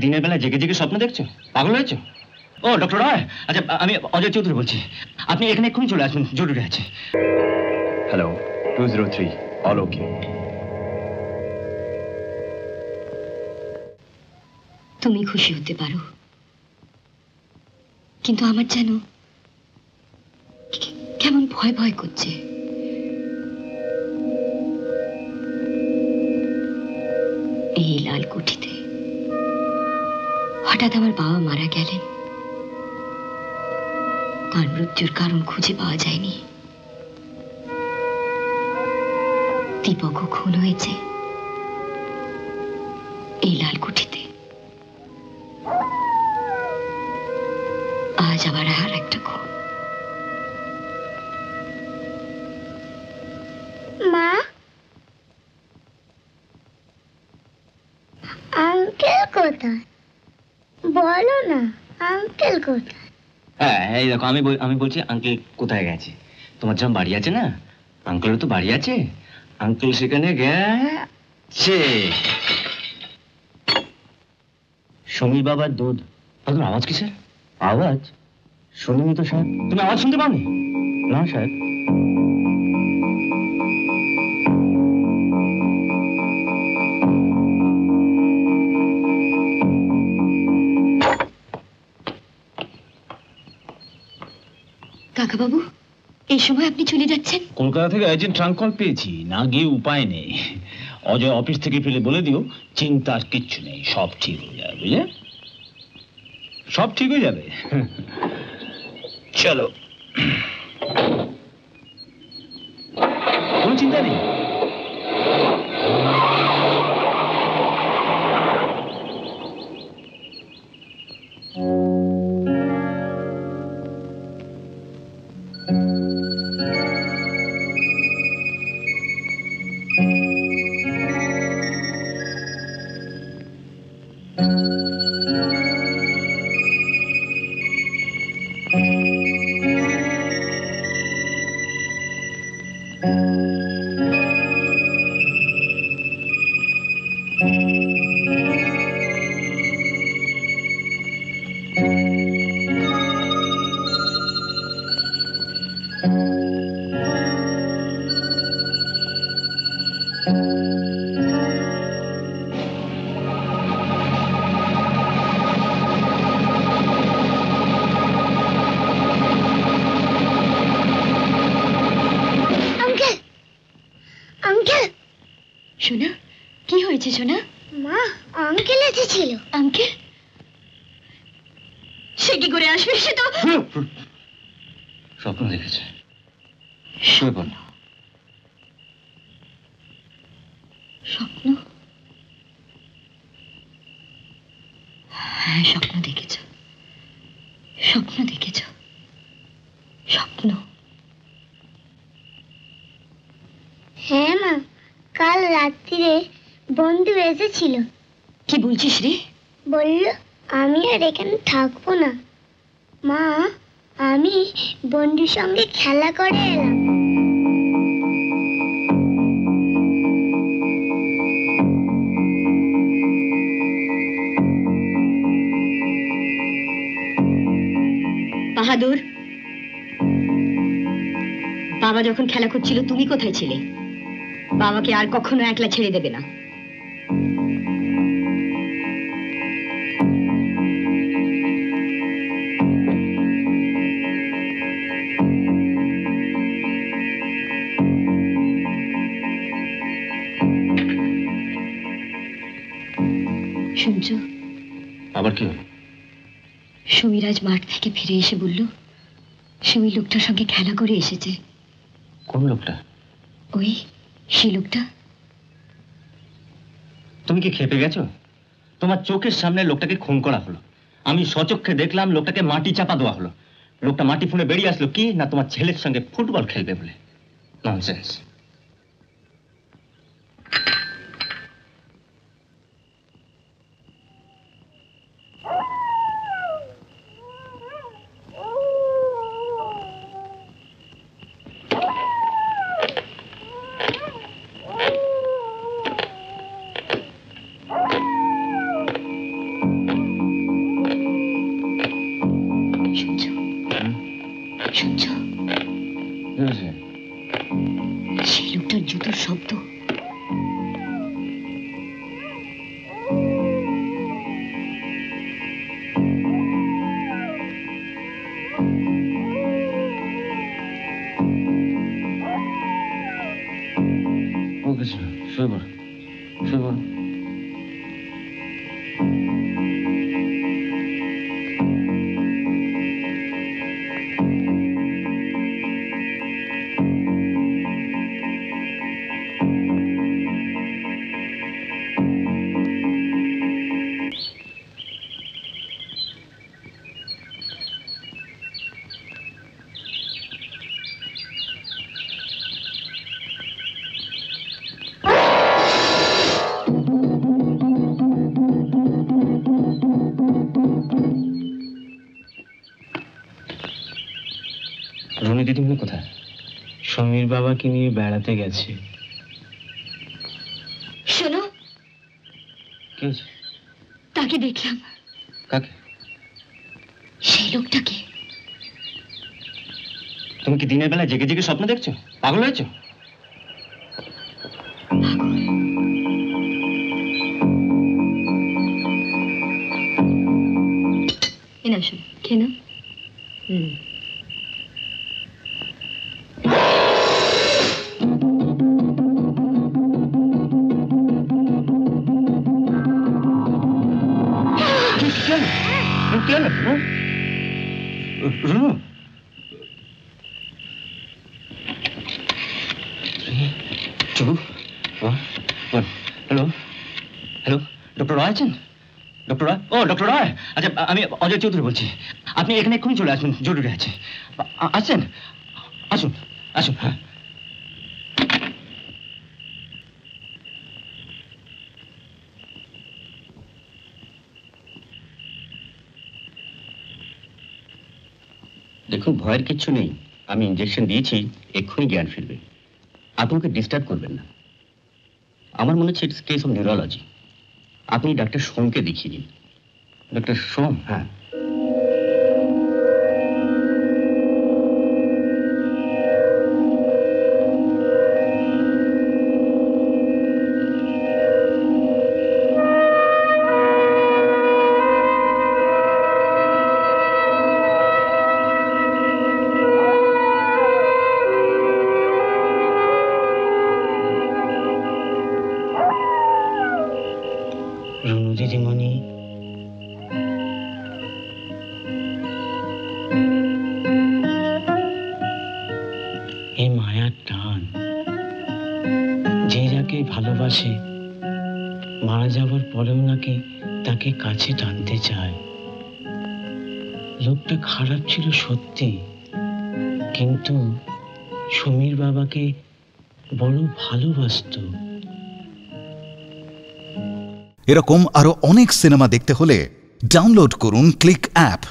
দিনের বেলা জেগে জেগে স্বপ্ন দেখছো? পাগল হয়েছো? ও ডক্টর রয়, আচ্ছা আমি অজয় চৌধুরী বলছি। আপনি এখানে এক্ষুনি চলে আসুন, জরুরি আছে। হ্যালো, 203 অল ওকে। তুমি খুশি হতে পারো, কিন্তু আমার যেন কেমন ভয় ভয় করছে। এই লাল কুঠিতে হঠাৎ আমার বাবা মারা গেলেন। তার মৃত্যুর কারণ খুঁজে পাওয়া যায়নি। দীপকও খুন হয়েছে এই লাল কুঠিতে। আজ আবার আর একটা খুন। মা, আঙ্কেল কোথায়? বলো না, আঙ্কেল কোথায়? হ্যাঁ এই দেখো, আমি বলছি আঙ্কেল কোথায় গেছে। তোমার যেমন বাড়ি আছে না, আঙ্কেলও তো বাড়ি আছে। আঙ্কেল সেখানে গেছে। সমীর বাবার দুধ। তোমার আওয়াজ কিসের আওয়াজ? শুনিনি তো সাহেব। তুমি আওয়াজ শুনতে পাওনি? না সাহেব। কাকা বাবু, এই সময় আপনি চলে যাচ্ছেন? কলকাতা থেকে এজেন্ট ট্রাঙ্ক কল পেয়েছি, না গিয়ে উপায় নেই। অজয় অফিস থেকে ফেলে বলে দিও চিন্তার কিচ্ছু নেই, সব ঠিক হয়ে যাবে। বুঝলে, সব ঠিক হয়ে যাবে। চলো, কোনো চিন্তা নেই। সোনা, কি হয়েছে সোনা? মা, আঙ্কেল এসেছিল। আঙ্কেল? সে কি করে আসবে? সে তো স্বপ্ন দেখেছে। শুয়ে পড়ো। স্বপ্ন? হ্যাঁ, স্বপ্ন দেখেছ, স্বপ্ন দেখেছ, স্বপ্ন। হ্যাঁ মা, কাল রাত্রিরে বন্ধু এসেছিল। কি বলছিস রে? বলল আমি আর এখানে থাকবো না। মা, আমি বন্ধুর সঙ্গে খেলা করে এলাম। বাহাদুর, বাবা যখন খেলা করছিল তুমি কোথায় ছিলে? বাবাকে আর কখনো একলা ছেড়ে দেবে না। শুনছো? আবার কি হলো? সমীরাজ মাঠ থেকে ফিরে এসে বলল সে ওই লোকটার সঙ্গে খেলা করে এসেছে। কোন লোকটা? ওই সেই লোকটা। তুমি কি খেপে গেছো? তোমার চোখের সামনে লোকটাকে খুন করা হলো। আমি সচক্ষে দেখলাম লোকটাকে মাটি চাপা দেওয়া হলো। লোকটা মাটি ফুঁড়ে বেরিয়ে আসলো কি না তোমার ছেলের সঙ্গে ফুটবল খেলবে বলে। ননসেন্স। পড়, শুয়ে পড়। রনি দিদিমণি কোথায়? সমীর বাবাকে নিয়ে বেড়াতে গেছে। শোনো, কি হয়েছে? তাকে দেখলাম। কাকে? সেই লোকটাকে। তুমি কি দিনের বেলা জেগে জেগে স্বপ্ন দেখছো? পাগল হয়েছো? এনা শোনো, খেয়ে নাও। কি হলো? রুনু, চুপ। হ্যালো হ্যালো, ডক্টর রয় আছেন? ডক্টর রয়? ও ডক্টর রয়, আচ্ছা আমি অজয় চৌধুরী বলছি। আপনি এখানে এক্ষুনি চলে আসুন, জরুরি আছে। আসছেন? আসুন আসুন। হ্যাঁ, দেখুন ভয়ের কিচ্ছু নেই, আমি ইঞ্জেকশন দিয়েছি, এক্ষুনি জ্ঞান ফিরবে। আপনি ওকে ডিস্টার্ব করবেন না। আমার মনে হচ্ছে ইটস কেস অফ নিউরোলজি। আপনি ডাক্তার সোমকে দেখিয়ে দিন। ডক্টর সোম? হ্যাঁ। রুনু দিদিমণি, এই মায়ার টান, যে যাকে ভালোবাসে মারা যাবার পরেও নাকি তাকে কাছে টানতে চায়। লোকটা খারাপ ছিল সত্যি, কিন্তু সমীর বাবাকে বড় ভালোবাসতো। এরকম আরো অনেক সিনেমা দেখতে হলে ডাউনলোড করুন ক্লিক অ্যাপ।